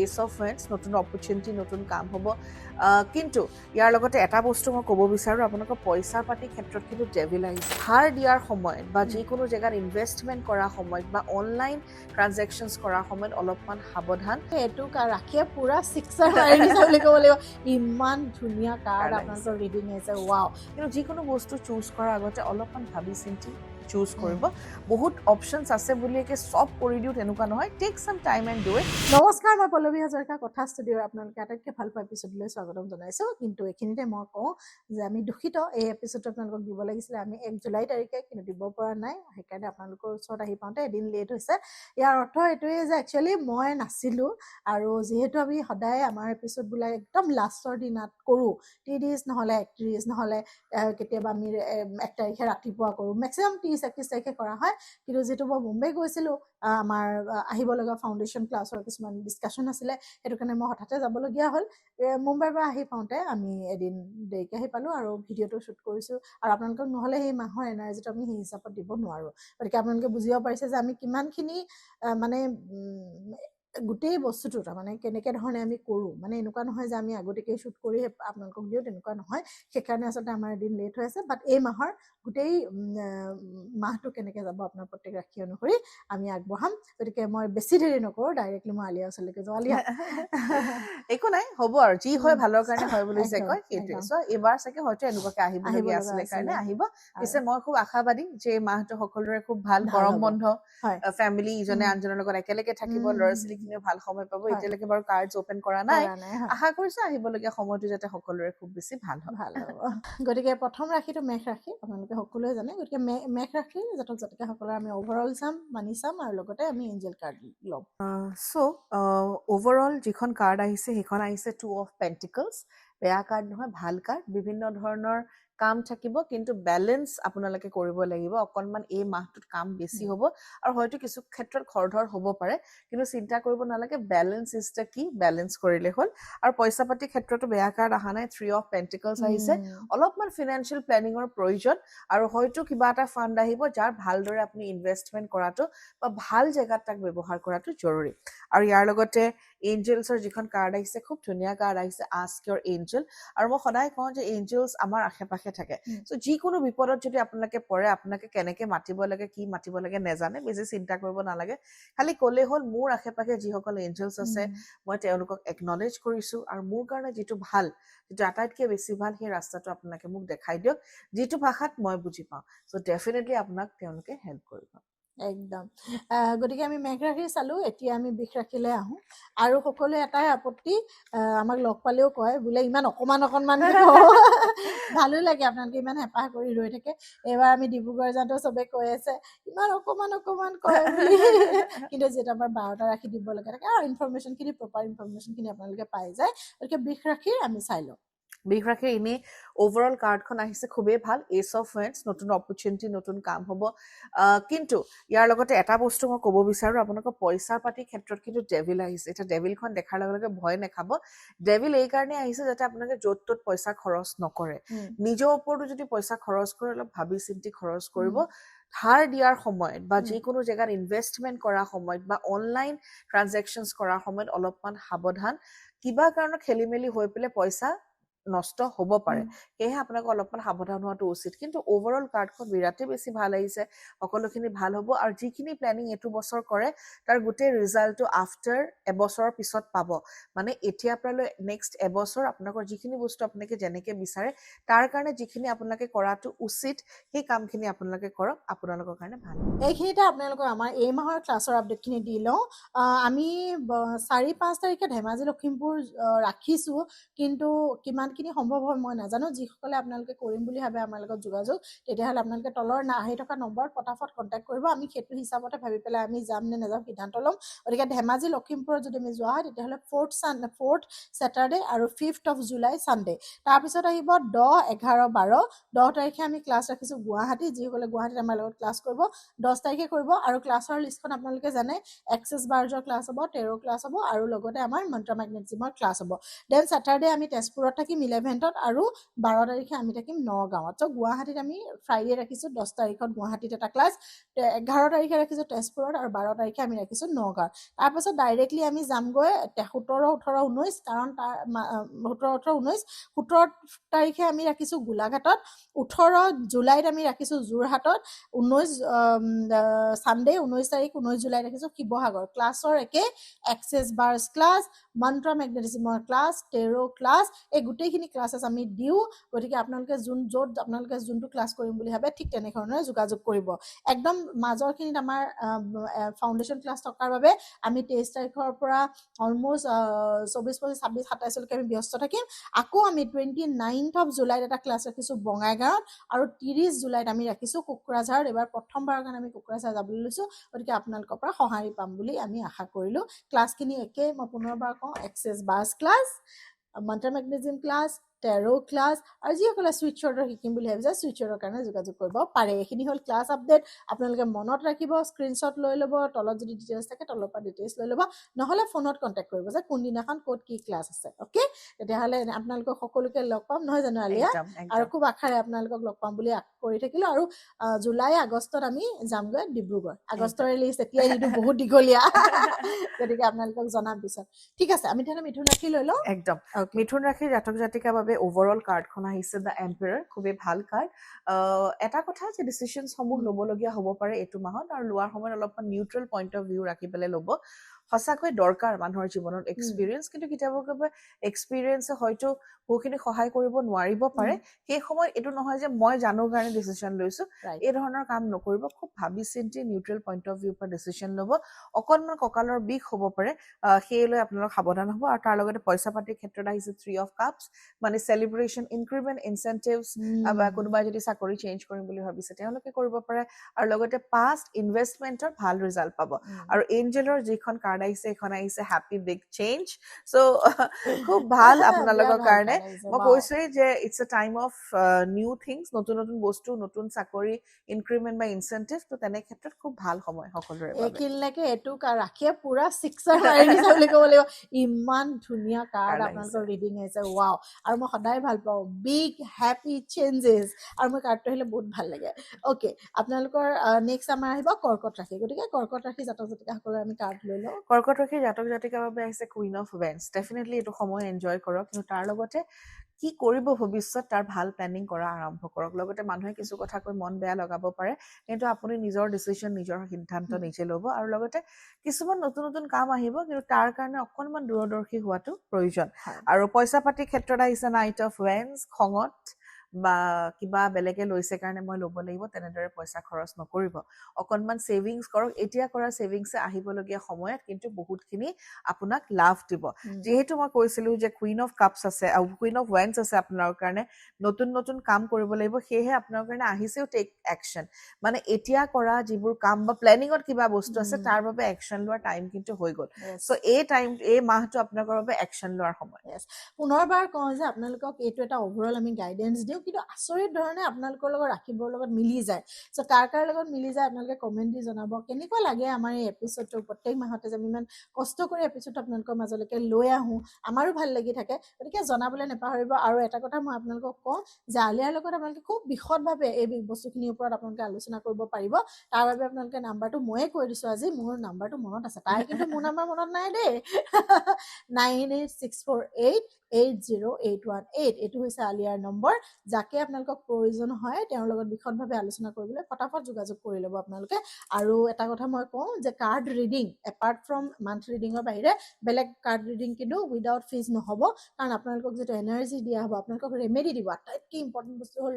As of friends, নতুন opportunity, নতুন কাম হ'ব। কিন্তু ইয়াৰ লগতে এটা বস্তু মই ক'ব বিচাৰোঁ, আপোনালোকৰ পইচা পাতিৰ ক্ষেত্ৰত কিন্তু ডেভিল আহিছে। ধাৰ দিয়াৰ সময়ত বা যিকোনো জেগাত ইনভেষ্টমেণ্ট কৰাৰ সময়ত বা অনলাইন ট্ৰানজেকশ্যনছ কৰাৰ সময়ত অলপমান সাৱধান। এইটো ৰাখিয়ে পুৰা চিক্সাৰ মাৰি দিছে বুলি ক'ব লাগিব। ইমান ধুনীয়া কাৰ্ড আপোনালোকৰ ৰিডিং আছে, ৱাও। কিন্তু যিকোনো বস্তু চুজ কৰাৰ আগতে অলপমান ভাবি চিন্তি চুজ কৰিব। বহুত অপশ্যনছ আছে বুলিয়েকে চব কৰি দিওঁ তেনেকুৱা নহয়। টেক চাম টাইম এণ্ড ডু ইট। নমস্কাৰ, মই পল্লৱী হাজৰিকা, কথা ষ্টুডিঅ'ৰ আপোনালোকে আটাইতকৈ ভাল পোৱা এপিছডলৈ স্বাগতম জনাইছোঁ। কিন্তু এইখিনিতে মই কওঁ যে আমি দুখিত, এই এপিছডটো আপোনালোকক দিব লাগিছিলে আমি 1 জুলাই তাৰিখে, কিন্তু দিব পৰা নাই। সেইকাৰণে আপোনালোকৰ ওচৰত আহি পাওঁতে এদিন লেট হৈছে। ইয়াৰ অৰ্থ এইটোৱেই যে একচুৱেলি মই নাছিলোঁ, আৰু যিহেতু আমি সদায় আমাৰ এপিছডবিলাক একদম লাষ্টৰ দিনাত কৰোঁ, 30 নহ'লে 31 নহ'লে কেতিয়াবা আমি 1 তাৰিখে ৰাতিপুৱা কৰোঁ, মেক্সিমাম 30-31 তাৰিখে কৰা হয়। কিন্তু যিহেতু মই মুম্বাই গৈছিলোঁ, আমাৰ আহিব লগা ফাউণ্ডেশ্যন ক্লাছৰ কিছুমান ডিছকাশ্যন আছিলে, সেইটো কাৰণে মই হঠাতে যাবলগীয়া হ'ল। মুম্বাইৰ পৰা আহি পাওঁতে আমি এদিন দেৰিকৈ আহি পালোঁ আৰু ভিডিঅ'টো শ্বুট কৰিছোঁ। আৰু আপোনালোকক নহ'লে সেই মাহৰ এনাৰ্জিটো আমি সেই হিচাপত দিব নোৱাৰোঁ। গতিকে আপোনালোকে বুজিব পাৰিছে যে আমি কিমানখিনি মানে গোটেই বস্তুটো তাৰমানে কেনেকৈ ধৰণে আমি কৰোঁ। মানে এনেকুৱা নহয় যে আমি আগতীয়াকৈ শ্বুট কৰি আপোনালোকক দিওঁ, তেনেকুৱা নহয়। সেইকাৰণে আচলতে আমাৰ এদিন লেট হৈ আছে। বাট এই মাহৰ গোটেই মাহটো কেনেকৈ যাব আপোনাৰ প্ৰত্যেক ৰাশি অনুসৰি আমি আগবঢ়াম। গতিকে মই বেছি দেৰি নকৰোঁ, ডাইৰেক্টলি মই আলিয়া ওচৰলৈকে যাওঁ। আলিয়া একো নাই, হ'ব আৰু যি হয় ভালৰ কাৰণে হয় বুলি যে কয়, সেইটোৱে। একদম। চ' এইবাৰ চাগে হয়তো এনেকুৱাকে আহিবলগীয়া আছিলে কাৰণে আহিব। পিছে মই খুব আশাবাদী যে এই মাহটো সকলোৰে খুব ভাল, গৰম বন্ধ, ফেমিলি ইজনে আনজনৰ লগত একেলগে থাকিব, ল'ৰা ছোৱালীখিনিও ভাল সময় পাব। এতিয়ালৈকে বাৰু কাৰ্ডছ অপেন কৰা নাই, আশা কৰিছোঁ আহিবলগীয়া সময়টো যাতে সকলোৰে খুব বেছি ভাল হয়। ভাল হ'ব। গতিকে প্ৰথম ৰাশিটো মেষ ৰাশি, আপোনালোকে সকলোৱে জানে। গতিকে মেষ ৰাশিৰ জাতক জাতিকাসকলৰ আমি অভাৰঅল চাম, মানি চাম, আৰু লগতে আমি এঞ্জেল কাৰ্ড ল'ম। চ' অভাৰঅল যিখন কাৰ্ড আহিছে সেইখন আহিছে 2 of Pentacles। বেয়া কাৰ্ড নহয়, ভাল কাৰ্ড। বিভিন্ন ধৰণৰ কাম থাকিব, কিন্তু বেলেঞ্চ আপোনালোকে কৰিব লাগিব। অকণমান এই মাহটোত কাম বেছি হ'ব আৰু হয়তো কিছু ক্ষেত্ৰত খৰধৰ হ'ব পাৰে, কিন্তু চিন্তা কৰিব নালাগে। বেলেঞ্চ ইজ দ্য কি, বেলেঞ্চ কৰিলে হ'ল। আৰু পইচা পাতিৰ ক্ষেত্ৰতো বেয়া কাৰ্ড অহা নাই, 3 of Pentacles আহিছে। অলপমান ফিনান্সিয়েল প্লেনিঙৰ প্ৰয়োজন, আৰু হয়তো কিবা এটা ফাণ্ড আহিব যাৰ ভালদৰে আপুনি ইনভেষ্টমেণ্ট কৰাটো বা ভাল জেগাত তাক ব্যৱহাৰ কৰাটো জৰুৰী। আৰু ইয়াৰ লগতে এঞ্জেলছৰ যিখন কাৰ্ড আহিছে, খুব ধুনীয়া কাৰ্ড আহিছে, আস্ক ইয়ৰ এঞ্জেল। আৰু মই সদায় কওঁ যে এঞ্জেলছ আমাৰ আশে পাশে থাকে। চ' যিকোনো বিপদত যদি আপোনালোকে পৰে, আপোনালোকে কেনেকে মাতিব লাগে, কি মাতিব লাগে নেজানে, বেছি চিন্তা কৰিব নালাগে। খালি ক'লে হ'ল, মোৰ আশে পাশে যিসকল এঞ্জেলছ আছে মই তেওঁলোকক একনলেজ কৰিছোঁ, আৰু মোৰ কাৰণে যিটো ভাল, যিটো আটাইতকৈ বেছি ভাল, সেই ৰাস্তাটো আপোনালোকে মোক দেখাই দিয়ক, যিটো ভাষাত মই বুজি পাওঁ। চ' ডেফিনেটলি আপোনাক তেওঁলোকে হেল্প কৰিব। একদম। গতিকে আমি মেঘ ৰাশি চালোঁ, এতিয়া আমি বৃষ ৰাশিলৈ আহোঁ। আৰু সকলোৱে এটাই আপত্তি, আমাক লগ পালেও কয় বোলে ইমান অকণমানকৈ কওঁ। ভালো লাগে, আপোনালোকে ইমান হেঁপাহ কৰি ৰৈ থাকে। এইবাৰ আমি ডিব্ৰুগড় যাওঁতে চবে কৈ আছে ইমান অকণমান কয় বুলি। কিন্তু যিহেতু আমাৰ 12টা ৰাশি দিব লগা থাকে, আৰু ইনফৰমেশ্যনখিনি, প্ৰপাৰ ইনফৰমেশ্যনখিনি আপোনালোকে পাই যায়। গতিকে বৃষ ৰাশিৰ আমি চাই লওঁ। বৃষ ৰাশিৰ এনেই অভাৰঅল কাৰ্ডখন আহিছে খুবেই ভাল, এজ অফ ফ্ৰেণ্ডছ, নতুন অপৰচুনিটি, নতুন কাম হ'ব। কিন্তু ইয়াৰ লগতে এটা বস্তু মই ক'ব বিচাৰোঁ, আপোনালোকৰ পইচা পাতিৰ ক্ষেত্ৰত কিন্তু ডেভিল আহিছে। এতিয়া ডেভিলখন দেখাৰ লগে লগে ভয় নাখাব। ডেভিল এই কাৰণে আহিছে যাতে আপোনালোকে য'ত ত'ত পইচা খৰচ নকৰে। নিজৰ ওপৰতো যদি পইচা খৰচ কৰে, অলপ ভাবি চিন্তি খৰচ কৰিব। ধাৰ দিয়াৰ সময়ত বা যিকোনো জেগাত ইনভেষ্টমেণ্ট কৰাৰ সময়ত বা অনলাইন ট্ৰানজেকশ্যনছ কৰাৰ সময়ত অলপমান সাৱধান। কিবা কাৰণত খেলি মেলি হৈ পেলাই পইচা নষ্ট হ'ব পাৰে, সেয়েহে আপোনালোকে অলপমান সাৱধান হোৱাটো উচিত। কিন্তু অভাৰঅল কাৰ্ডখন বিৰাটেই বেছি ভাল আহিছে, সকলোখিনি ভাল হ'ব। আৰু যিখিনি প্লেনিং এইটো বছৰ কৰে, তাৰ গোটেই ৰিজাল্টটো আফটাৰ এবছৰৰ পিছত পাব। মানে এতিয়াৰ পৰা লৈ নেক্সট এবছৰ আপোনালোকৰ যিখিনি বস্তু আপোনালোকে যেনেকৈ বিচাৰে, তাৰ কাৰণে যিখিনি আপোনালোকে কৰাটো উচিত, সেই কামখিনি আপোনালোকে কৰক, আপোনালোকৰ কাৰণে ভাল। এইখিনিতে আপোনালোকক আমাৰ এই মাহৰ ক্লাছৰ আপডেটখিনি দি লওঁ। আমি 4-5 তাৰিখে ধেমাজি লখিমপুৰ ৰাখিছোঁ, কিন্তু কিমানখিনি সম্ভৱ হয় মই নাজানো। যিসকলে আপোনালোকে কৰিম বুলি ভাবে আমাৰ লগত যোগাযোগ, তেতিয়াহ'লে আপোনালোকে তলৰ আহি থকা নম্বৰত ফটাফট কণ্টেক্ট কৰিব। আমি সেইটো হিচাপতে ভাবি পেলাই আমি যাম নে নাযাম সিদ্ধান্ত ল'ম। গতিকে ধেমাজি লখিমপুৰত যদি আমি যোৱা হয়, তেতিয়াহ'লে 4th ছেটাৰডে আৰু 5th of July ছানডে। তাৰপিছত আহিব 10, 11, 12। 10 তাৰিখে আমি ক্লাছ ৰাখিছোঁ গুৱাহাটী। যিসকলে গুৱাহাটীত আমাৰ লগত ক্লাছ কৰিব 10 তাৰিখে কৰিব। আৰু ক্লাছৰ লিষ্টখন আপোনালোকে জানে, এক্সেছ বাৰ্জৰ ক্লাছ হ'ব, টেৰ' ক্লাছ হ'ব, আৰু লগতে আমাৰ মন্ত্ৰ মেগনেটিজিমৰ ক্লাছ হ'ব। দেন ছেটাৰডে আমি তেজপুৰত থাকিম, থাকিম 11ত আৰু 12 তাৰিখে আমি থাকিম নগাঁৱত। চ' গুৱাহাটীত আমি ফ্ৰাইডে ৰাখিছোঁ 10 তাৰিখত গুৱাহাটীত এটা ক্লাছ, 11 তাৰিখে ৰাখিছোঁ তেজপুৰত আৰু 12 তাৰিখে আমি ৰাখিছোঁ নগাঁৱত। তাৰপাছত ডাইৰেক্টলি আমি যামগৈ 17, 18, 19, কাৰণ তাৰ 17, 18, 19, 17 তাৰিখে আমি ৰাখিছোঁ গোলাঘাটত, 18 জুলাইত আমি ৰাখিছোঁ যোৰহাটত, 19 ছানডে 19 তাৰিখ 19 জুলাইত ৰাখিছোঁ শিৱসাগৰ। ক্লাছৰ একে এক্সেছ বাৰ্ছ ক্লাছ, মন্ত্ৰ মেগনেটিজিমৰ ক্লাছ, টেৰো ক্লাছ, এই গোটেইখিনি ক্লাছেছ আমি দিওঁ। গতিকে আপোনালোকে য'ত আপোনালোকে যোনটো ক্লাছ কৰিম বুলি ভাবে ঠিক তেনেধৰণে যোগাযোগ কৰিব। একদম মাজৰখিনিত আমাৰ ফাউণ্ডেশ্যন ক্লাছ থকাৰ বাবে আমি 23 তাৰিখৰ পৰা অলমষ্ট 24, 25, 26, 27লৈকে আমি ব্যস্ত থাকিম। আকৌ আমি 29th জুলাইত এটা ক্লাছ ৰাখিছোঁ বঙাইগাঁৱত, আৰু 30 জুলাইত আমি ৰাখিছোঁ কোকৰাঝাৰত। এইবাৰ প্ৰথমবাৰৰ কাৰণে আমি কোকৰাঝাৰ যাবলৈ লৈছোঁ, গতিকে আপোনালোকৰ পৰা সঁহাৰি পাম বুলি আমি আশা কৰিলোঁ। ক্লাছখিনি একেই, মই পুনৰবাৰ কওঁ, এক্সেছ বাৰ্ছ ক্লাছ, মন্ত্ৰ মেগনেটিজিম ক্লাছ, টেৰো ক্লাছ, আৰু যিসকলে ছুইট শ্বৰ্টৰ শিকিম বুলি ভাবিছে ছুইট শ্বৰ্টৰ কাৰণে যোগাযোগ কৰিব পাৰে। এইখিনি হ'ল ক্লাছ আপডেট। আপোনালোকে মনত ৰাখিব, স্ক্ৰীনশ্বট লৈ ল'ব, তলত যদি ডিটেইলছ থাকে তলৰ পৰা ডিটেইলছ লৈ ল'ব, নহ'লে ফোনত কণ্টেক্ট কৰিব যে কোনদিনাখন ক'ত কি ক্লাছ আছে। অ'কে, তেতিয়াহ'লে আপোনালোকক সকলোকে লগ পাম, নহয় জানো আলিয়া? একদম আৰু একদম খুব আশাৰে আপোনালোকক লগ পাম বুলি কৰি থাকিলোঁ। আৰু জুলাই আগষ্টত আমি যামগৈ ডিব্ৰুগড়। আগষ্টৰ লিষ্ট এতিয়াই দিওঁ, বহুত দীঘলীয়া, গতিকে আপোনালোকক জনাম পিছত। ঠিক আছে, আমি তেতিয়াহ'লে মিথুন ৰাশি লৈ লওঁ। একদম। অ'কে, মিথুন ৰাশিৰ জাতক জাতিকাৰ বাবে অভাৰঅল কাৰ্ডখন আহিছে দ্য এম্পায়াৰ, খুবেই ভাল কাৰ্ড। এটা কথা যে ডিচিশ্যনসমূহ ল'বলগীয়া হ'ব পাৰে এইটো মাহত, আৰু লোৱাৰ সময়ত অলপমান নিউট্ৰেল পইণ্ট অফ ভিউ ৰাখি পেলাই ল'ব। সঁচাকৈ দৰকাৰ মানুহৰ জীৱনত এক্সপিৰিয়েঞ্চ, কিন্তু কেতিয়াবা এক্সপিৰিয়েঞ্চে হয়তো বহুখিনি সহায় কৰিব নোৱাৰিব পাৰে। সেই সময়ত এইটো নহয় যে মই জানো কাৰণে ডিচিশ্যন লৈছোঁ, ৰাইট। এই ধৰণৰ কাম নকৰিব। খুব ভাবি চিন্তি নিউট্ৰেল পইণ্ট অফ ভিউৰ পৰা ডিচিশ্যন ল'ব। অকণমান কঁকালৰ বিষ হ'ব পাৰে, সেয়ে লৈ আপোনালোক সাৱধান হ'ব। আৰু তাৰ লগতে পইচা পাতিৰ ক্ষেত্ৰত আহিছে 3 of Cups, মানে চেলিব্ৰেশ্যন, ইনক্ৰিমেণ্ট, ইনচেণ্টিভছ, বা কোনোবাই যদি চাকৰি চেঞ্জ কৰিম বুলি ভাবিছে তেওঁলোকে কৰিব পাৰে। আৰু লগতে পাষ্ট ইনভেষ্টমেণ্টৰ ভাল ৰিজাল্ট পাব। আৰু এঞ্জেলৰ যিখন কাৰ্ড আহিছে সেইখন আহিছে হেপী বিগ চেঞ্জ। চ' খুব ভাল আপোনালোকৰ কাৰণে। মই কৈছোৱেই যে it's a time of new things, নতুন নতুন বস্তু, নতুন চাকৰি, ইনক্ৰিমেণ্ট বা ইনচেণ্টিভ। ত' তেনে ক্ষেত্ৰত খুব ভাল সময় সকলোৰে বাবে। এইখিনিলৈকে এইটো ৰাখিয়ে পুৰা চিক্সাৰ মাৰি দিছে বুলি ক'ব লাগিব। ইমান ধুনীয়া কাৰ্ড কাৰ্ড আপোনালোকৰ আহিছে। ৰিডিং আহিছে, ৱাও। আৰু মই সদায় ভাল পাওঁ বিগ হেপী চেঞ্জেছ, আৰু মোৰ কাৰ্ডটো আহিলে বহুত ভাল লাগে। অ'কে, আপোনালোকৰ নেক্সট আমাৰ আহিব কৰ্কট ৰাশি। গতিকে কৰ্কট ৰাশি জাতক জাতিকাসকলৰ আমি কাৰ্ড লৈ লওঁ। কৰ্কট ৰাশিৰ জাতক জাতিকাৰ বাবে আহিছে কুইন অফ ওৱেন্স। ডেফিনেটলি এইটো সময় এনজয় কৰক, কিন্তু তাৰ লগতে কি কৰিব ভৱিষ্যত তাৰ ভাল প্লেনিং কৰা আৰম্ভ কৰক। লগতে মানুহে কিছু কথা কৈ মন বেয়া লগাব পাৰে, কিন্তু আপুনি নিজৰ ডিচিশ্যন, নিজৰ সিদ্ধান্ত নিজে ল'ব। আৰু লগতে কিছুমান নতুন নতুন কাম আহিব, কিন্তু তাৰ কাৰণে অকণমান দূৰদৰ্শী হোৱাটো প্ৰয়োজন। আৰু পইচা পাতিৰ ক্ষেত্ৰত আহিছে নাইট অফ ওৱেন্স। খঙত বা কিবা বেলেগে লৈছে কাৰণে মই ল'ব লাগিব তেনেদৰে পইচা খৰচ নকৰিব। অকণমান ছেভিংছ কৰক। এতিয়া কৰা ছেভিংছে আহিবলগীয়া সময়ত কিন্তু বহুতখিনি আপোনাক লাভ দিব। যিহেতু মই কৈছিলোঁ যে কুইন অফ কাপছ আছে আৰু কুইন অফ ওৱেন্স আছে আপোনাৰ কাৰণে, নতুন নতুন কাম কৰিব লাগিব। সেয়েহে আপোনাৰ কাৰণে আহিছেও টেক একশ্যন, মানে এতিয়া কৰা যিবোৰ কাম বা প্লেনিঙত কিবা বস্তু আছে তাৰ বাবে একশ্যন লোৱাৰ টাইম কিন্তু হৈ গ'ল। চ' এই মাহটো আপোনালোকৰ বাবে একশ্যন লোৱাৰ সময়। পুনৰবাৰ কওঁ যে আপোনালোকক এইটো এটা অভাৰঅল আমি গাইডেঞ্চ দিওঁ, কিন্তু আচৰিত ধৰণে আপোনালোকৰ লগত ৰাখিবৰ লগত মিলি যায়। চ' কাৰ লগত মিলি যায় আপোনালোকে কমেণ্ট দি জনাব। কেনেকুৱা লাগে আমাৰ এই এপিছডটো, প্ৰত্যেক মাহতে যে আমি ইমান কষ্ট কৰি এপিছডটো আপোনালোকৰ মাজলৈকে লৈ আহোঁ, আমাৰো ভাল লাগি থাকে। গতিকে জনাবলৈ নাপাহৰিব। আৰু এটা কথা মই আপোনালোকক কওঁ যে আলিয়াৰ লগত আপোনালোকে খুব বিশদভাৱে এই বস্তুখিনিৰ ওপৰত আপোনালোকে আলোচনা কৰিব পাৰিব। তাৰ বাবে আপোনালোকে নাম্বাৰটো ময়ে কৈ দিছোঁ আজি, মোৰ নাম্বাৰটো মনত আছে, তাই কিন্তু মোৰ নাম্বাৰ মনত নাই দেই। 9864880818, এইটো হৈছে আলিয়াৰ নম্বৰ। যাকে আপোনালোকক প্ৰয়োজন হয় তেওঁৰ লগত বিশদভাৱে আলোচনা কৰিবলৈ ফটাফট যোগাযোগ কৰি ল'ব আপোনালোকে। আৰু এটা কথা মই কওঁ যে card reading, apart from month ৰিডিঙৰ বাহিৰে বেলেগ কাৰ্ড ৰিডিং কিন্তু উইদাউট ফিজ নহ'ব। কাৰণ আপোনালোকক যিটো এনাৰ্জি দিয়া হ'ব, আপোনালোকক ৰেমেডি দিব। আটাইতকৈ ইম্পৰ্টেণ্ট বস্তু হ'ল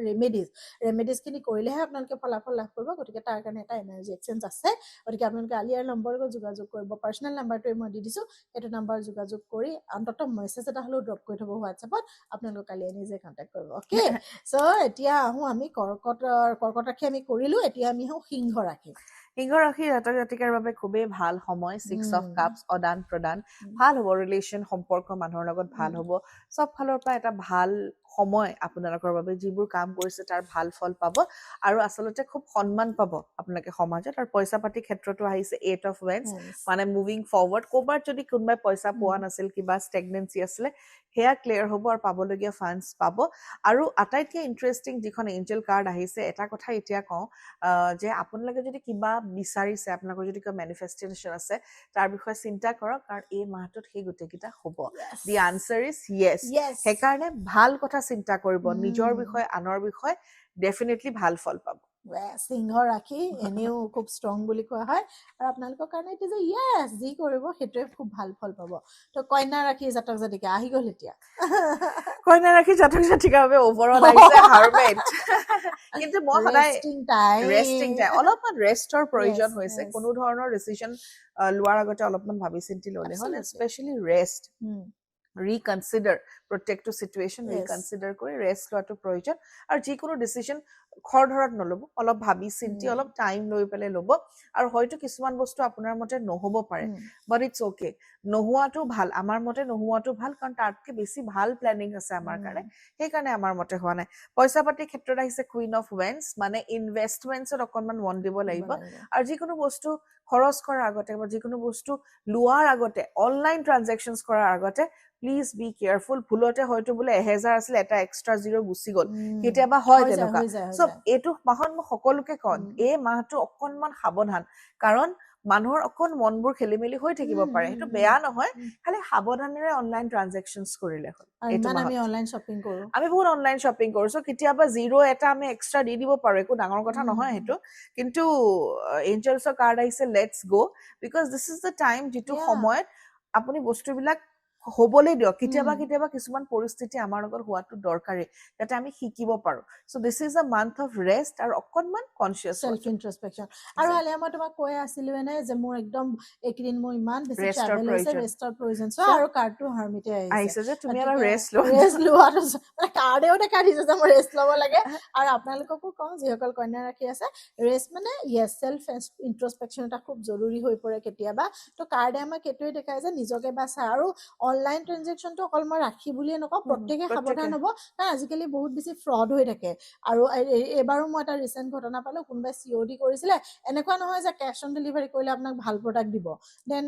ৰেমেডিজখিনি কৰিলেহে আপোনালোকে ফলাফল লাভ কৰিব। গতিকে তাৰ কাৰণে এটা এনাৰ্জি এক্সচেঞ্জ আছে। গতিকে আপোনালোকে আলিয়াৰ নম্বৰ লগত যোগাযোগ কৰিব। পাৰ্চনেল নাম্বাৰটোৱে মই দি দিছোঁ, সেইটো নাম্বাৰ যোগাযোগ কৰি অন্ততঃ মেছেজ এটা হ'লেও ড্ৰপ কৰি থ'ব হোৱাটছএপত। আপোনালোক কালিয়ে নিজে কণ্টেক্ট কৰিব। অ'কে, চ' এতিয়া আহোঁ আমি কৰ্কট ৰাশি আমি কৰিলোঁ, এতিয়া আমি আহোঁ সিংহ ৰাশি। সিংহ ৰাশিৰ জাতক জাতিকাৰ বাবে খুবেই ভাল সময়। 6 of Cups, আদান প্ৰদান ভাল হ'ব, ৰিলেশ্যন সম্পৰ্ক মানুহৰ লগত ভাল হ'ব, চব ফালৰ পৰা এটা ভাল সময় আপোনালোকৰ বাবে যিবোৰ কাম কৰিছে তাৰ ভাল ফল পাব আৰু আচলতে খুব সন্মান পাব আপোনালোকে সমাজত আৰু পইচা পাতি ক্ষেত্ৰতো আহিছে 8 অফ ওয়েন্স মানে মুভিং ফৰৱাৰ্ড ক'ৰবাত যদি কোনোবাই পইচা পোৱা নাছিল কিবা ষ্টেগনেঞ্চি আছিলে সেয়া ক্লিয়াৰ হ'ব আৰু পাবলগীয়া ফাণ্ডছ পাব আৰু আটাইতকৈ ইণ্টাৰেষ্টিং যিখন এঞ্জেল কাৰ্ড আহিছে এটা কথা এতিয়া কওঁ যে আপোনালোকে যদি কিবা বিচাৰিছে আপোনালোকৰ যদি কিবা মেনিফেষ্টেশ্যন আছে তাৰ বিষয়ে চিন্তা কৰক কাৰণ এই মাহটোত সেই গোটেইকেইটা হ'ব দি আনচাৰ ইজ য়েছ সেইকাৰণে ভাল কথা চিন্তা কৰিব নিজৰ বিষয়ে আনৰ বিষয়ে ডেফিনেটলি ভাল ফল পাব সিংহ ৰাখি এনেও খুব ষ্ট্ৰং বুলি কোৱা হয় আৰু আপোনালোকৰ কাৰণে এতিয়া যে য়েছ যি কৰিব সেইটোৱে খুব ভাল ফল পাব তো কন্যা ৰাখি জাতক জাতিকা আহি গ'ল এতিয়া কন্যা ৰাশি জাতক জাতিকাৰ বাবে ওভাৰঅল আহিছে হাৰমেট কিন্তু মই সদায় ৰেষ্টিং টাইম অলপমান ৰেষ্টৰ প্ৰয়োজন হৈছে কোনো ধৰণৰ ডিচিজন লোৱাৰ আগতে অলপমান ভাবি চিন্তি ল'লে হ'ল স্পেচিয়েলি ৰেষ্ট ৰিকনচিডাৰ প্ৰত্যেকটো চিটুৱেশ্যন ৰিকনচিডাৰ কৰি ৰেষ্ট লোৱাটো প্ৰয়োজন আৰু যিকোনো ডিচিজন খৰধৰত নল'ব অলপ ভাবি চিন্তি অলপ টাইম লৈ পেলাই ল'ব আৰু হয়তো কিছুমান বস্তু আপোনাৰ মতে নহ'ব পাৰে বাট ইটছ অ'কে নোহোৱাটো ভাল আমাৰ মতে নোহোৱাটো ভাল কাৰণ তাতকৈ বেছি ভাল প্লেনিং আছে আমাৰ কাৰণে সেইকাৰণে আমাৰ মতে হোৱা নাই পইচা পাতিৰ ক্ষেত্ৰত আহিছে কুইন অফ ওয়েন্স মানে ইনভেষ্টমেণ্টছত অকণমান মন দিব লাগিব আৰু যিকোনো বস্তু খৰচ কৰাৰ আগতে বা যিকোনো বস্তু লোৱাৰ আগতে অনলাইন ট্ৰানজেকশ্যনছ কৰাৰ আগতে প্লিজ বি কেয়াৰফুল ভুলতে হয়তো বোলে 1000 আছিলে এটা এক্সট্ৰা জিৰ' গুচি গ'ল কেতিয়াবা হয় তেনেকুৱা চ' এইটো মাহত মই সকলোকে কওঁ এই মাহটো অকণমান সাৱধান কাৰণ মানুহৰ অকণ মনবোৰ খেলি মেলি হৈ থাকিব পাৰে সেইটো বেয়া নহয় খালি সাৱধানেৰে অনলাইন ট্ৰানজেকশ্যনছ কৰিলে হ'ল আমি অনলাইন শ্বপিং কৰোঁ আমি বহুত অনলাইন শ্বপিং কৰোঁ চ' কেতিয়াবা জিৰ' এটা আমি এক্সট্ৰা দি দিব পাৰোঁ একো ডাঙৰ কথা নহয় সেইটো কিন্তু এঞ্জেলছৰ কাৰ্ড আহিছে লেটছ গ' because this is the time যিটো সময়ত আপুনি বস্তুবিলাক হ'বলৈ দিয়ক কেতিয়াবা কেতিয়াবা কিছুমান পৰিস্থিতি আমাৰ লগত হোৱাটো দৰকাৰী যাতে আমি শিকিব পাৰোঁ so' this is a month of rest আৰু অকণমান কনচিয়াছ চেল্ফ ইন্ট্ৰস্পেকশ্যন আৰু আলিয়া মই তোমাক কৈ আছিলোঁ এনে যে মোৰ একদম এইকেইদিন মোৰ ইমান বেছি ট্ৰেভেল হৈছে ৰেষ্টৰ প্ৰয়োজন চ' আৰু কাৰ্ডটো হাৰ্মিটে আহিছে যে তুমি অলপ ৰেষ্ট লোৱাটো কাৰ্ডেও দেখা দিছে যে মই ৰেষ্ট ল'ব লাগে আৰু আপোনালোককো কওঁ যিসকল কন্যা ৰাখি আছে ৰেষ্ট মানে য়েছ চেল্ফ ইন্ট্ৰস্পেকশ্যন এটা খুব জৰুৰী হৈ পৰে কেতিয়াবা তো কাৰ্ডে আমাক এইটোৱে দেখায় যে নিজকে বাচা আৰু অনলাইন ট্ৰানজেকশ্যনটো অকল মই ৰাখি বুলিয়ে নকওঁ প্ৰত্যেকে সাৱধান হ'ব কাৰণ আজিকালি বহুত বেছি ফ্ৰড হৈ থাকে আৰু এবাৰো মই এটা ৰিচেণ্ট ঘটনা পালোঁ কোনোবাই COD কৰিছিলে এনেকুৱা নহয় যে কেছ অন ডেলিভাৰী কৰিলে আপোনাক ভাল প্ৰডাক্ট দিব দেন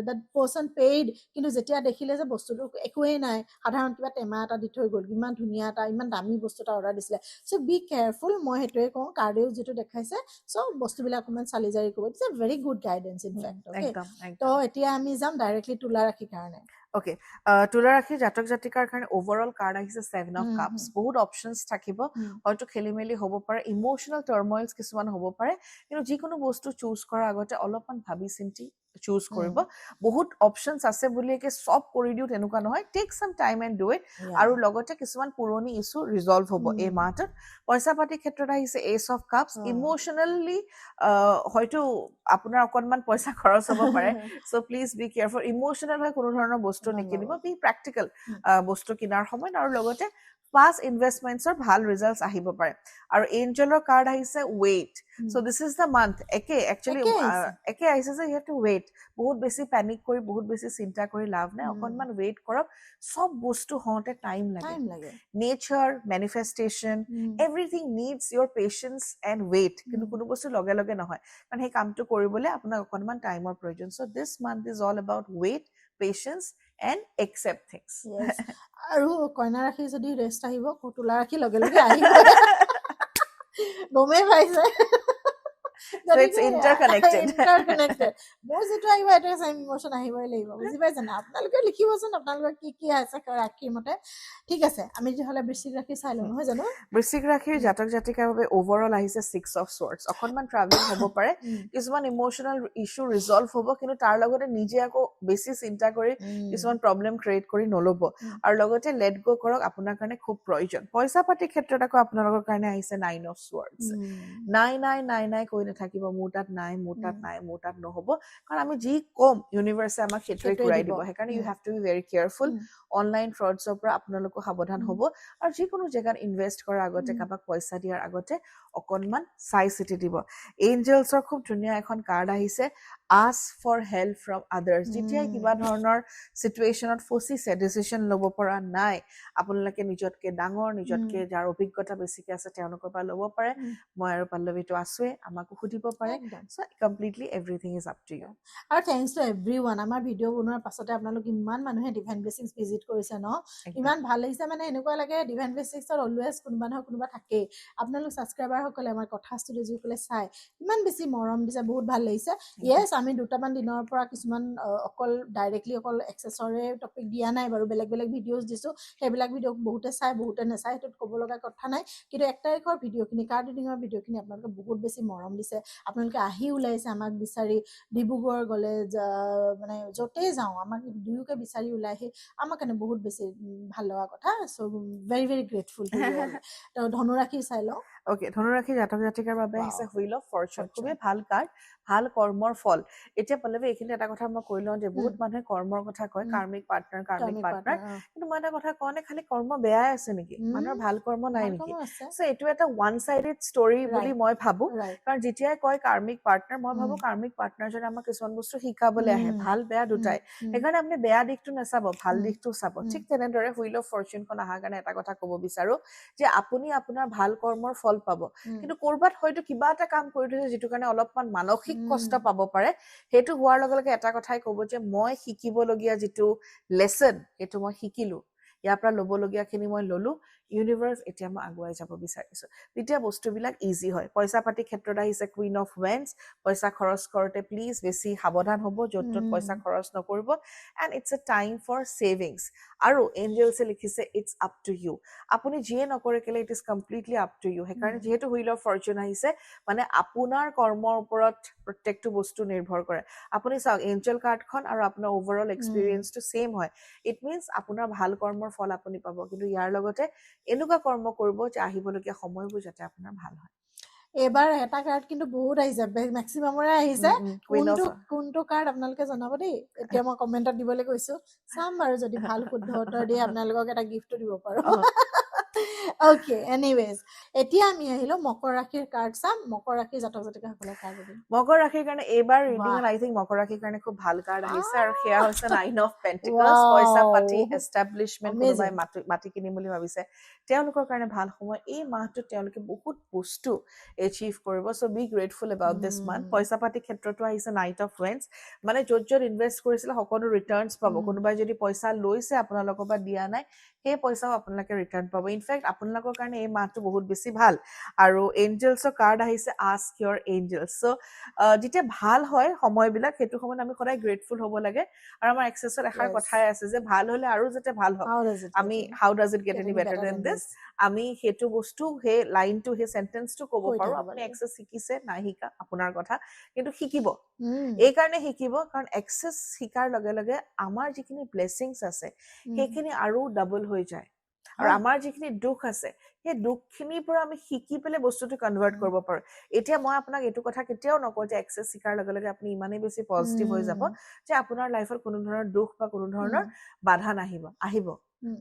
দ্যাট পাৰ্চন পেইড কিন্তু যেতিয়া দেখিলে যে বস্তুটো একোৱেই নাই সাধাৰণ কিবা টেমা এটা দি থৈ গ'ল ইমান ধুনীয়া এটা ইমান দামী বস্তু এটা অৰ্ডাৰ দিছিলে চ' বি কেয়াৰফুল মই সেইটোৱে কওঁ কাৰ্ডেও যিটো দেখাইছে চ' বস্তুবিলাক অকণমান চালি জাৰি কৰিব it's a very good guidance in fact okay তো এতিয়া আমি যাম ডাইৰেক্টলি তুলা ৰাশিৰ কাৰণে অ'কে তুলা ৰাশিৰ জাতক জাতিকাৰ কাৰণে ওভাৰঅল কাৰ্ড আহিছে 7 অফ কাপছ বহুত অপশ্যনছ থাকিব হয়তো খেলি মেলি হ'ব পাৰে ইম'চনেল টাৰ্মইলছ কিছুমান হ'ব পাৰে কিন্তু যিকোনো বস্তু চুজ কৰাৰ আগতে অলপমান ভাবি চিন্তি চুজ কৰিব বহুত অপশ্যনছ আছে বুলিয়ে চব কৰি দিওঁ তেনেকুৱা নহয় টেক চাম টাইম এণ্ড ডু ইট আৰু লগতে কিছুমান পুৰণি ইছ্যু ৰিজল্ভ হ'ব এই মাহটোত পইচা পাতিৰ ক্ষেত্ৰত আহিছে এচ অফ কাপছ ইম'চনেলি হয়তো আপোনাৰ অকণমান পইচা খৰচ হ'ব পাৰে চ' প্লিজ বি কেয়াৰফুল ইম'চনেল হৈ কোনো ধৰণৰ বস্তু নিকিনিব বি প্ৰেক্টিকেল বস্তু কিনাৰ সময়ত আৰু লগতে পাষ্ট ইনভেষ্টমেণ্টছৰ ভাল ৰিজাল্টছ আহিব পাৰে আৰু এঞ্জেলৰ কাৰ্ড আহিছে wait so' this is the month একে আহিছে যে ইউ হেভ টু ৱেইট বহুত বেছি পেনিক কৰি বহুত বেছি চিন্তা কৰি লাভ নাই অকণমান ৱেইট কৰক চব বস্তু হওঁতে টাইম লাগে nature manifestation everything needs your patience and wait কিন্তু কোনো বস্তু লগে লগে নহয় কাৰণ সেই কামটো কৰিবলৈ আপোনাক অকণমান টাইমৰ প্ৰয়োজন so' this month is all about wait patience and accept things আৰু কন্যা ৰাশি যদি ৰেষ্ট আহিব তুলা ৰাশি লগে লগে আহিব গমেই পাইছে So it's interconnected. মোৰ যিটো আহিব এইটো চেম ইমোচন আহিবই লাগিব বুজি পাইছে না আপোনালোকে লিখিবচোন আপোনালোকৰ কি কি আছে ৰাশিৰ মতে ঠিক আছে আমি তেতিয়াহ'লে বৃশ্চিক ৰাশি চাই লওঁ নহয় জানো বৃশ্চিক ৰাশিৰ জাতক জাতিকাৰ বাবে ওভাৰঅল আহিছে 6 অফ স্বৰ্ডছ অকণমান ট্ৰাভেল হ'ব পাৰে কিছুমান ইম'চনেল ইছ্যু ৰিজল্ভ হ'ব কিন্তু তাৰ লগতে নিজে আকৌ বেছি চিন্তা কৰি কিছুমান প্ৰব্লেম ক্ৰিয়েট কৰি নল'ব আৰু লগতে লেট গ' কৰক আপোনাৰ কাৰণে খুব প্ৰয়োজন পইচা পাতিৰ ক্ষেত্ৰত আকৌ আপোনালোকৰ কাৰণে আহিছে 9 অফ স্বৰ্ডছ নাই কৈ নাথাকিব মোৰ তাত নাই নহ'ব কাৰণ আমি যি কম ইউনিভাৰ্ছে আমাক সেইটোৱে ঘূৰাই দিব সেইকাৰণে you have to be very careful online ফ্ৰডছৰ পৰা আপোনালোকো সাৱধান হ'ব আৰু যিকোনো জেগাত ইনভেষ্ট কৰাৰ আগতে কাৰোবাক পইচা দিয়াৰ আগতে অকণমান চাই চিতি দিব এঞ্জেলছৰ খুব ধুনীয়া এখন কাৰ্ড আহিছে ask for help from others. যেতিয়াই কিবা ধৰণৰ চিটুৱেশ্যনত ফচিছে, ডিচিশ্যন ল'ব পৰা নাই, আপোনালোকে নিজতকে ডাঙৰ, নিজতকে যাৰ অভিজ্ঞতা বেছিকে আছে তেওঁলোকৰ পৰা ল'ব পাৰে। মই আৰু পল্লৱীটো আছোৱে, আমাকো সুধিব পাৰে। একদম। So' completely everything is up to you. আৰু থেংকছ টু এভৰিৱান, আমাৰ ভিডিঅ' বনোৱাৰ পাছতে আপোনালোক ইমান মানুহে ডিভাইন ব্লেছিংছ ভিজিট কৰিছে ন, ইমান ভাল লাগিছে। মানে এনেকুৱা লাগে ডিভাইন ব্লেছিংছত অলৱেজ কোনোবা নহয় কোনোবা থাকেই। আপোনালোক ছাবস্ক্ৰাইবাৰসকলে আমাৰ কথা ষ্টুডিঅ' যিসকলে চাই ইমান বেছি মৰম দিছে, বহুত ভাল লাগিছে। য়েছ, আমি দুটামান দিনৰ পৰা কিছুমান অকল ডাইৰেক্টলি অকল এক্সেছৰে টপিক দিয়া নাই বাৰু, বেলেগ বেলেগ ভিডিঅ'জ দিছোঁ। সেইবিলাক ভিডিঅ' বহুতে চাই বহুতে নাচায়, সেইটোত ক'ব লগা কথা নাই। কিন্তু 1 তাৰিখৰ ভিডিঅ'খিনি, কাৰ্ড ৰিডিঙৰ ভিডিঅ'খিনি আপোনালোকে বহুত বেছি মৰম দিছে। আপোনালোকে আহি ওলাইছে আমাক বিচাৰি, ডিব্ৰুগড় গ'লে মানে য'তেই যাওঁ আমাক দুয়োকে বিচাৰি ওলাই আহি আমাৰ কাৰণে বহুত বেছি ভাল লগা কথা। So' very very grateful to you all. তো ধনুৰাশি চাই লওঁ। অ'কে, ধনুৰাশি জাতক জাতিকাৰ বাবে Wow. আহিছে হুইল অফ ফৰচুন। Fortune. খুবেই ভাল কাৰ্ড, ভাল কৰ্মৰ ফল। এতিয়া পল্লৱী, এইখিনি এটা কথা মই কৈ লওঁ যে বহুত মানুহে কৰ্মৰ কথা কয়, কাৰ্মিক পাৰ্টনাৰ, কাৰ্মিক পাৰ্টনাৰ। কিন্তু মই এটা কথা কওঁ নে, খালি কৰ্ম বেয়াই আছে নেকি? মানুহৰ ভাল কৰ্ম নাই নেকি? চ' এইটো এটা ওৱান চাইডেড ষ্টৰী বুলি মই ভাবো। কাৰণ যেতিয়াই কয় কাৰ্মিক পাৰ্টনাৰ, মই ভাবো কাৰ্মিক পাৰ্টনাৰজনে আমাক কিছুমান বস্তু শিকাবলৈ আহে, ভাল বেয়া দুটাই। সেইকাৰণে আপুনি বেয়া দিশটো নাচাব, ভাল দিশটো চাব। ঠিক তেনেদৰে হুইল অফ ফৰচুনখন অহাৰ কাৰণে এটা কথা ক'ব বিচাৰো যে আপুনি আপোনাৰ ভাল কৰ্মৰ ফল পাব। কিন্তু কৰবাত হয়তো কিবা এটা কাম কৰি থৈছে যিটো কাৰণে অলপমান মানসিক কষ্ট পাব পাৰে। সেইটো হোৱাৰ লগে লগে এটা কথাই ক'ব যে মই শিকিবলগীয়া যিটো লেচন, সেইটো মই শিকিলো, ইয়াৰ পৰা ল'বলগীয়া খিনি মই ললো। ইউনিভাৰ্ছ, এতিয়া মই আগুৱাই যাব বিচাৰিছো। তেতিয়া বস্তুবিলাক ইজি হয়। পইচা পাতি ক্ষেত্ৰত আহিছে কুইন অফ ওৱেন্স। পইচা খৰচ কৰোঁতে প্লিজ বেছি সাৱধান হ'ব, য'ত ত'ত পইচা খৰচ নকৰিব। And it's a time for savings. আৰু এঞ্জেলছে লিখিছে ইটছ আপ টু ইউ। আপুনি যিয়ে নকৰে কেলে it is completely up to you. সেইকাৰণে যিহেতু হুইল অফ ফৰচুন আহিছে, মানে আপোনাৰ কৰ্মৰ ওপৰত প্ৰত্যেকটো বস্তু নিৰ্ভৰ কৰে। আপুনি চাওক, এঞ্জেল কাৰ্ডখন আৰু আপোনাৰ অভাৰঅল এক্সপিৰিয়েঞ্চটো ছেম হয়। ইট মিনছ আপোনাৰ ভাল কৰ্মৰ ফল আপুনি পাব, কিন্তু ইয়াৰ লগতে এনেকুৱা কৰ্ম কৰিব যে আহিবলগীয়া সময়বোৰ যাতে আপোনাৰ ভাল হয়। এইবাৰ এটা কাৰ্ড কিন্তু বহুত আহিছে, মেক্সিমামৰে আহিছে। কোনটো কাৰ্ড আপোনালোকে জনাব দেই। এতিয়া মই কমেণ্টত দিবলৈ কৈছো, চাম বাৰু, যদি ভাল শুদ্ধ উত্তৰ দিয়ে আপোনালোকক এটা গিফ্টো দিব পাৰো। অ'কে, এনিৱেজ, এতিয়া আমি আহিলো মকৰ ৰাশিৰ কাৰ্ড চাম। মকৰ ৰাশিৰ জাতক জাতিকাসকলৰ কাৰ্ড দিম। মকৰ ৰাশিৰ কাৰণে এইবাৰ ৰিডিঙত আই থিংক মকৰ ৰাশিৰ কাৰণে খুব ভাল কাৰ্ড আহিছে, আৰু সেয়া হৈছে 9 অফ পেন্টিকলছ। পইচা পাতি, এষ্টাব্লিছমেণ্ট, কোনোবাই মাটি কিনিম বুলি ভাবিছে, তেওঁলোকৰ কাৰণে ভাল সময়। এই মাহটোত তেওঁলোকে বহুত বস্তু এচিভ কৰিব। So' be grateful about this month. পইচা পাতি ক্ষেত্ৰতো আহিছে নাইট অফ ওৱেন্স। মানে য'ত য'ত ইনভেষ্ট কৰিছিলে সকলো ৰিটাৰ্ণছ পাব। কোনোবাই যদি পইচা লৈছে আপোনালোকৰ পৰা দিয়া নাই, সেই পইচাও আপোনালোকে ৰিটাৰ্ণ পাব। ইনফেক্ট আপোনালোকৰ কাৰণে এই মাহটো বহুত বেছি ভাল। আৰু এঞ্জেলছৰ কাৰ্ড আহিছে আস্ক ইয়ৰ এঞ্জেলছ। চ' যেতিয়া ভাল হয় সময়বিলাক, সেইটো সময়ত আমি সদায় গ্ৰেটফুল হ'ব লাগে। আৰু আমাৰ এক্সেছত এষাৰ কথাই আছে যে ভাল হ'লে আৰু যাতে ভাল হওক, আমি how does it get any better than this, আমি সেইটো বস্তু, সেই লাইনটো, সেই চেণ্টেন্সটো ক'ব পাৰো। আপুনি এক্সেছ শিকিছে নাই শিকা আপোনাৰ কথা, কিন্তু শিকিব। এই কাৰণে শিকিব কাৰণ এক্সেছ শিকাৰ লগে লগে আমাৰ যিখিনি ব্লেছিংছ আছে সেইখিনি আৰু ডাবল হৈ যায়। আৰু আমাৰ যিখিনি দুখ আছে, সেই দুখখিনিৰ পৰা আমি শিকি পেলাই বস্তুটো কনভাৰ্ট কৰিব পাৰো। এতিয়া মই আপোনাক এইটো কথা কেতিয়াও নকওঁ যে এক্সেছ শিকাৰ লগে লগে আপুনি ইমানেই বেছি পজিটিভ হৈ যাব যে আপোনাৰ লাইফত কোনো ধৰণৰ দুখ বা কোনো ধৰণৰ বাধা নাহিব। আহিব,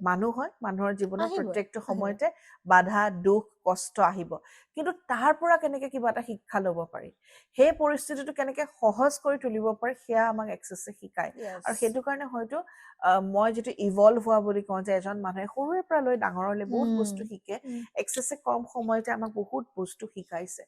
মানুহ হয়, মানুহৰ জীৱনত প্ৰত্যেকটো সময়তে বাধা, দুখ, কষ্ট আহিব। কিন্তু তাৰ পৰা কেনেকে কিবা এটা শিক্ষা ল'ব পাৰি, সেই পৰিস্থিতিটো কেনেকে সহজ কৰি তুলিব পাৰি, সেয়া আমাক এক্সেছে শিকায়। আৰু সেইটো কাৰণে হয়তো মই যিটো ইভলভ হোৱা বুলি কওঁ, যে এজন মানুহে সৰুৰে পৰা লৈ ডাঙৰলৈ বহুত বস্তু শিকে, এক্সেছে কম সময়তে আমাক বহুত বস্তু শিকাইছে।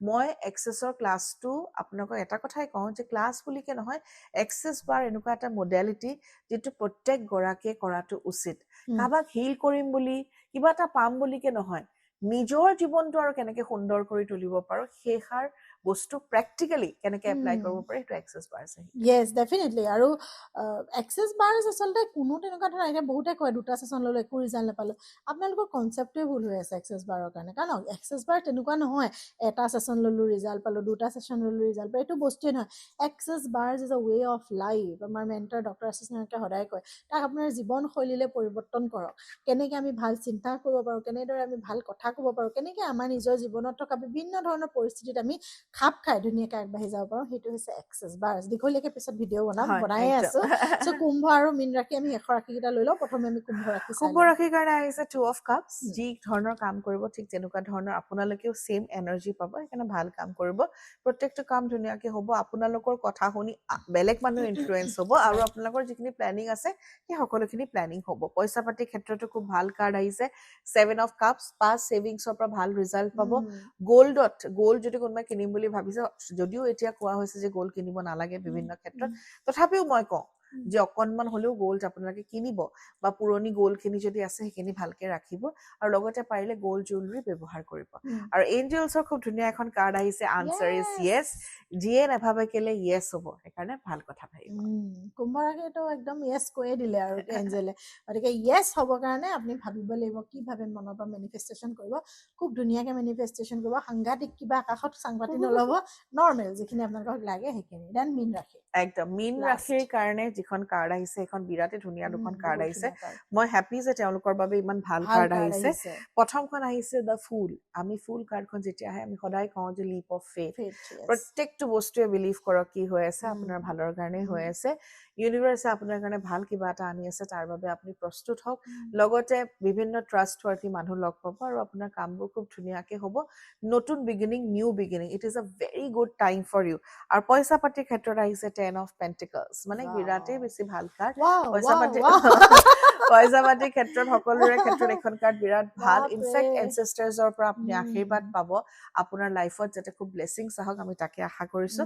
মই এক্সেছৰ ক্লাছটো আপোনালোকক এটা কথাই কওঁ যে ক্লাছ বুলিকে নহয়, এক্সেছ বাৰ এনেকুৱা এটা মডেলিটি যিটো প্ৰত্যেক গৰাকীয়ে কৰাটো উচিত। কাৰোবাক হিল কৰিম বুলি, কিবা এটা পাম বুলিকে নহয়, নিজৰ জীৱনটো আৰু কেনেকে সুন্দৰ কৰি তুলিব পাৰো, সেইষাৰ বস্তু প্ৰেক্টিকেলি কেনেকে এপ্লাই কৰিব পাৰি, সেইটো এক্সেছ বাৰ আছে। য়েছ, ডেফিনেটলি। আৰু এক্সেছ বাৰ আচলতে কোনো তেনেকুৱা ধৰণৰ, এতিয়া বহুতে কয় 2টা ছেশ্যন ল'লো একো ৰিজাল্ট নাপালো। আপোনালোকৰ কনচেপ্টটোৱে ভুল হৈ আছে এক্সেছ বাৰৰ কাৰণে। কাৰণ এক্সেছ বাৰ তেনেকুৱা নহয়, এটা ছেশ্যন ল'লো ৰিজাল্ট পালো, 2টা ছেশ্যন ল'লো ৰিজাল্ট পালো, এইটো বস্তুৱে নহয়। Access bar is a way of life. আমাৰ মেণ্টৰ ডক্টৰ আশিসে সদায় কয়, তাক আপোনাৰ জীৱনশৈলীলৈ পৰিৱৰ্তন কৰক। কেনেকে আমি ভাল চিন্তা কৰিব পাৰোঁ, কেনেদৰে আমি ভাল কথা ক'ব পাৰোঁ, কেনেকে আমাৰ নিজৰ জীৱনত থকা বিভিন্ন ধৰণৰ পৰিস্থিতিত আমি খাপ খাই ধুনীয়াকৈ আগবাঢ়ি যাব পাৰোঁ সেইটো হৈছে এক্সেছ বাৰ্ছ দীঘলীয়াকৈ পিছত ভিডিঅ' হয়, বনায়ে একদম। আছোঁ চ' কুম্ভ আৰু মীন ৰাশি আমি শেষৰ ৰাশিকেইটা লৈ লওঁ প্ৰথমে আমি কুম্ভ ৰাশি চাই কুম্ভ লওঁ ৰাশিৰ কাৰণে আহিছে 2 অফ কাপছ উম। যি ধৰণৰ কাম কৰিব ঠিক তেনেকুৱা ধৰণৰ আপোনালোকেও সেম এনাৰ্জি পাব সেইকাৰণে ভাল কাম কৰিব প্ৰত্যেকটো কাম ধুনীয়াকে হ'ব আপোনালোকৰ কথা শুনি বেলেগ মানুহ ইনফ্লুৱেঞ্চ হ'ব আৰু আপোনালোকৰ যিখিনি প্লেনিং আছে সেই সকলোখিনি প্লেনিং হ'ব পইচা পাতিৰ ক্ষেত্ৰতো খুব ভাল কাৰ্ড আহিছে 7 অফ কাপছ পাছ ছেভিংছৰ পৰা ভাল ৰিজাল্ট পাব গ'ল্ড যদি কোনোবাই কিনিম বুলি ভাবিছে যদিও এতিয়া কোৱা হৈছে যে গ'ল্ড কিনিব নালাগে বিভিন্ন ক্ষেত্ৰত তথাপিও মই কওঁ যে অকণমান হ'লেও গ'ল্ড আপোনালোকে কিনিব বা পুৰণি গ'ল্ডখিনি যদি আছে সেইখিনি ভালকে ৰাখিব আৰু লগতে পাৰিলে গ'ল্ড জুৱেলাৰী ব্যৱহাৰ কৰিব আৰু এঞ্জেলছৰ খুব ধুনীয়া এখন কাৰ্ড আহিছে আনচাৰ ইজ য়েছ যিয়ে নাভাবে কেলে য়েছ হ'ব সেইকাৰণে ভাল কথা ভাবিব কুম্ভ ৰাশিটো একদম য়েছ কৈয়ে দিলে আৰু এঞ্জেলে গতিকে য়েছ হ'বৰ কাৰণে আপুনি ভাবিব লাগিব কি ভাবে মনৰ পৰা মেনিফেষ্টেশ্যন কৰিব খুব ধুনীয়াকৈ মেনিফেষ্টেশ্যন কৰিব সাংঘাতিক কিবা আকাশত চাংপাতি নল'ব নৰ্মেল যিখিনি আপোনালোকক লাগে সেইখিনি দেন মীন ৰাশি একদম মীন ৰাশিৰ কাৰণে যিখন কাৰ্ড আহিছে সেইখন বিৰাটেই ধুনীয়া দুখন কাৰ্ড বহুত আহিছে ধুনীয়া card। মই হেপী যে তেওঁলোকৰ বাবে ইমান ভাল ভাল কাৰ্ড card আহিছে প্ৰথমখন আহিছে দ্য ফুল আমি ফুল কাৰ্ডখন যেতিয়া আহে আমি সদায় কওঁ যে leap of faith Faith, yes. প্ৰত্যেকটো বস্তুৱে বিলিভ কৰক কি হৈ আছে আপোনাৰ ভালৰ কাৰণে হৈ আছে ইউনিভাৰ্ছে আপোনাৰ কাৰণে ভাল কিবা এটা আনি আছে তাৰ বাবে আপুনি প্ৰস্তুত হওক লগতে বিভিন্ন ট্ৰাষ্ট ৱৰ্থী মানুহ লগ পাব আৰু আপোনাৰ কামবোৰ খুব ধুনীয়াকে হ'ব নতুন beginning new beginning it is a very good time for you আৰু পইচা পাতিৰ ক্ষেত্ৰত আহিছে 10 অফ পেণ্টিকলছ মানে বিৰাটেই বেছি ভাল কাৰ্ড পইচা পাতি পইচা পাতিৰ ক্ষেত্ৰত সকলোৰে ক্ষেত্ৰত এখন কাৰ্ড বিৰাট ভাল ইনফেক্ট এনচেষ্টাৰ্ছৰ পৰা আপুনি আশীৰ্বাদ পাব আপোনাৰ লাইফত যাতে খুব ব্লেছিংছ আহক আমি তাকে আশা কৰিছো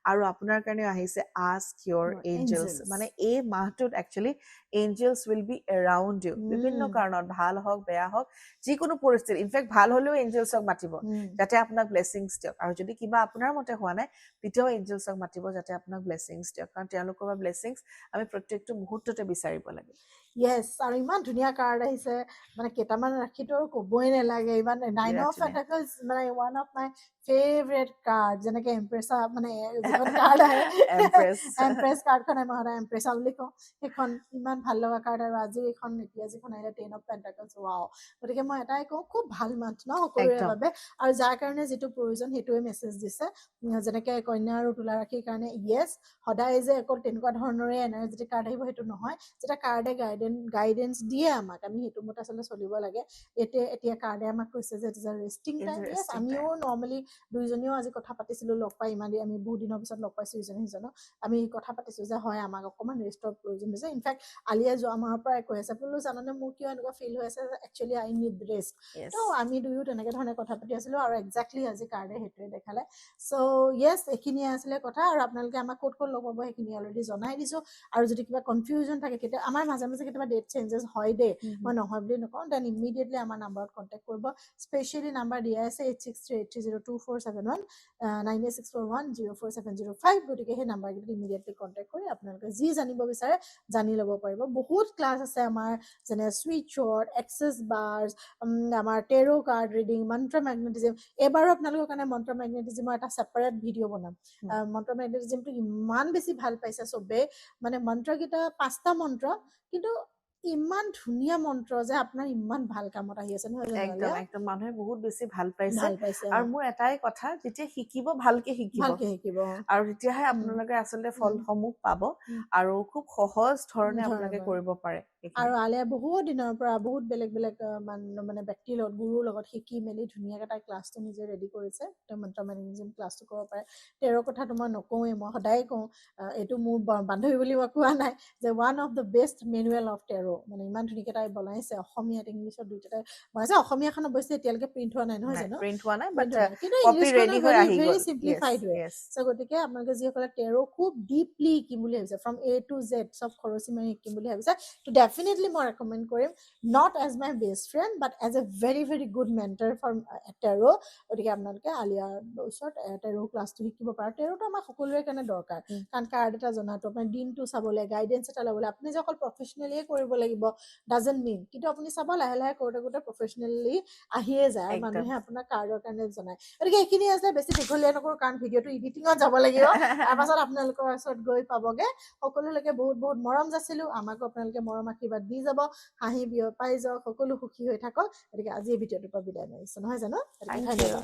আৰু আপোনাৰ কাৰণে আহিছে আস্ক ইয়ৰ এঞ্জেলছ মানে এই মাহটোত actually angels will be around you বিভিন্ন কাৰণত ভাল হওক বেয়া হওক যিকোনো পৰিস্থিতি ইনফেক্ট ভাল হ'লেও এঞ্জেলছক মাতিব যাতে আপোনাক ব্লেছিংছ দিয়ক আৰু যদি কিবা আপোনাৰ মতে হোৱা নাই তেতিয়াও এঞ্জেলছক মাতিব যাতে আপোনাক ব্লেছিংছ দিয়ক কাৰণ তেওঁলোকৰ পৰা ব্লেছিংছ আমি প্ৰত্যেকটো মুহূৰ্ততে বিচাৰিব লাগে য়েছ আৰু ইমান ধুনীয়া কাৰ্ড আহিছে মানে কেইটামান ৰাশিটো আৰু ক'বই নালাগে ইমান 9 অফ পেণ্টাকলছ মানে one of my favourite card যেনেকৈ এম্প্ৰেছা মানে যিখন কাৰ্ড আহে এম্প্ৰেছ কাৰ্ডখন মই সদায় এম্প্ৰেছা বুলি কওঁ সেইখন ইমান ভাল লগা কাৰ্ড আৰু আজি এইখন এতিয়া যিখন আহিলে 10 অফ পেণ্টাকলছ ৱাও গতিকে মই এটাই কওঁ খুব ভাল মান্থ ন সকলোৰে বাবে আৰু যাৰ কাৰণে যিটো প্ৰয়োজন সেইটোৱে মেছেজ দিছে যেনেকৈ কন্যা আৰু তুলা ৰাশিৰ কাৰণে য়েছ সদায় যে অকল তেনেকুৱা ধৰণৰে এনাৰ্জেটিক কাৰ্ড আহিব সেইটো নহয় যেতিয়া কাৰ্ডে গাইডেন্স দিয়ে আমাক আমি সেইটো মতে আচলতে চলিব লাগে এতিয়া কাৰ্ডে আমাক কৈছে যে it is a resting time yes আমিও নৰ্মেলি দুইজনীও আজি কথা পাতিছিলোঁ লগ পাই ইমান আমি বহুত দিনৰ পিছত লগ পাইছোঁ ইজনে সিজনক আমি কথা পাতিছোঁ যে হয় আমাক অকণমান ৰেষ্টৰ প্ৰয়োজন হৈছে ইনফেক্ট আলিয়া যোৱা মাহৰ পৰাই কৈ আছে বোলো জানানে মোৰ কিয় এনেকুৱা ফিল হৈ আছে একচুৱেলি আই নিড ৰেষ্ট তো আমি দুয়ো তেনেকৈ ধৰণে কথা পাতি আছিলোঁ আৰু একজেক্টলি আজি কাৰ্ডে সেইটোৱে দেখালে চ' য়েছ এইখিনিয়ে আছিলে কথা আৰু আপোনালোকে আমাক ক'ত ক'ত লগ পাব সেইখিনি অলৰেডি জনাই দিছোঁ আৰু যদি কিবা কনফিউজন থাকে কেতিয়া আমাৰ মাজে মাজে কেতিয়াবা ডেট চেঞ্জেছ হয় দেই মই নহয় বুলি নকওঁ দেন ইমিডিয়েটলি আমাৰ নাম্বাৰত কণ্টেক্ট কৰিব স্পেচিয়েলি নাম্বাৰ দিয়া আছে 8638302471 9864104705 গতিকে সেই নাম্বাৰকেইটাত ইমিডিয়েটলি কণ্টেক্ট কৰি আপোনালোকে যি জানিব বিচাৰে জানি ল'ব পাৰিব বহুত ক্লাছ আছে আমাৰ যেনে চুইচ ৱৰ্ড এক্সেছ বাৰ্ছ আমাৰ টেৰো কাৰ্ড ৰিডিং মন্ত্ৰ মেগনেটিজিম এইবাৰো আপোনালোকৰ কাৰণে মন্ত্ৰ মেগনেটিজিমৰ এটা ছেপাৰেট ভিডিঅ' বনাম মন্ত্ৰ মেগনেটিজিমটো ইমান বেছি ভাল পাইছে চবেই মানে মন্ত্ৰকেইটা 5টা মন্ত্ৰ কিন্তু ইমান ধুনীয়া মন্ত্ৰ যে আপোনাৰ ইমান ভাল কামত আহি আছে নহয় একদম একদম মানুহে বহুত বেছি ভাল পাইছে আৰু মোৰ এটাই কথা যেতিয়া শিকিব ভালকে শিকিব আৰু তেতিয়াহে আপোনালোকে আচলতে ফলসমূহ পাব আৰু খুব সহজ ধৰণে আপোনালোকে কৰিব পাৰে আৰু আলিয়া বহুত দিনৰ পৰা বহুত বেলেগ বেলেগ মানে ব্যক্তিৰ লগত গুৰুৰ লগত শিকি মেলি ধুনীয়াকৈ তাই ক্লাছটো নিজে ৰেডি কৰিছে তেওঁ মন্ত্ৰ মেগনেটিজিম ক্লাছটো কৰিব পাৰে তেওঁৰ কথাটো মই নকওঁৱেই মই সদায় কওঁ এইটো মোৰ বান্ধৱী বুলি মই কোৱা নাই যে one of the best manual of tarot মানে ইমান ধুনীয়াকৈ তাই বনাইছে অসমীয়াত ইংলিছত দুইটাই বনাইছে অসমীয়াখন অৱশ্যে এতিয়ালৈকে প্ৰিণ্ট হোৱা নাই নহয় জানো কিন্তু ইংলিছখন ভেৰি চিম্পলিফাইড ৱে চ' গতিকে আপোনালোকে যিসকলে টেৰো খুব ডিপলি শিকিম বুলি ভাবিছে ফ্ৰম A to Z চব খৰচি মাৰি শিকিম বুলি ভাবিছে তো ডেফিনেটলি মই ৰেকমেণ্ড কৰিম not as my best friend but as a very very good mentor for tarot গতিকে আপোনালোকে আলিয়াৰ ওচৰত টেৰো ক্লাছটো শিকিব পাৰে টেৰোটো আমাৰ সকলোৰে কাৰণে দৰকাৰ কাৰণ কাৰ্ড এটা জনাটো আপোনাৰ দিনটো চাবলৈ গাইডেন্স এটা ল'বলৈ আপুনি যে অকল প্ৰফেচনেলিয়ে কৰিব লাগিব ডাজেণ্ট মিন কিন্তু আপুনি চাব লাহে লাহে কৰোঁতে প্ৰফেচনেলি আহিয়ে যায় আৰু মানুহে আপোনাৰ কাৰ্ডৰ কাৰণে জনায় গতিকে এইখিনি আছে বেছি দীঘলীয়া নকৰোঁ কাৰণ ভিডিঅ'টো এডিটিঙত যাব লাগিব তাৰপাছত আপোনালোকৰ ওচৰত গৈ পাবগৈ সকলোলৈকে বহুত বহুত মৰম যাচিলোঁ আমাকো আপোনালোকে মৰম আশীৰ্বাদ দি যাব হাঁহি বিয়পাই যাওক সকলো সুখী হৈ থাকক গতিকে আজি এই ভিডিঅ'টোৰ পৰা বিদায় মাৰিছোঁ নহয় জানো ধন্যবাদ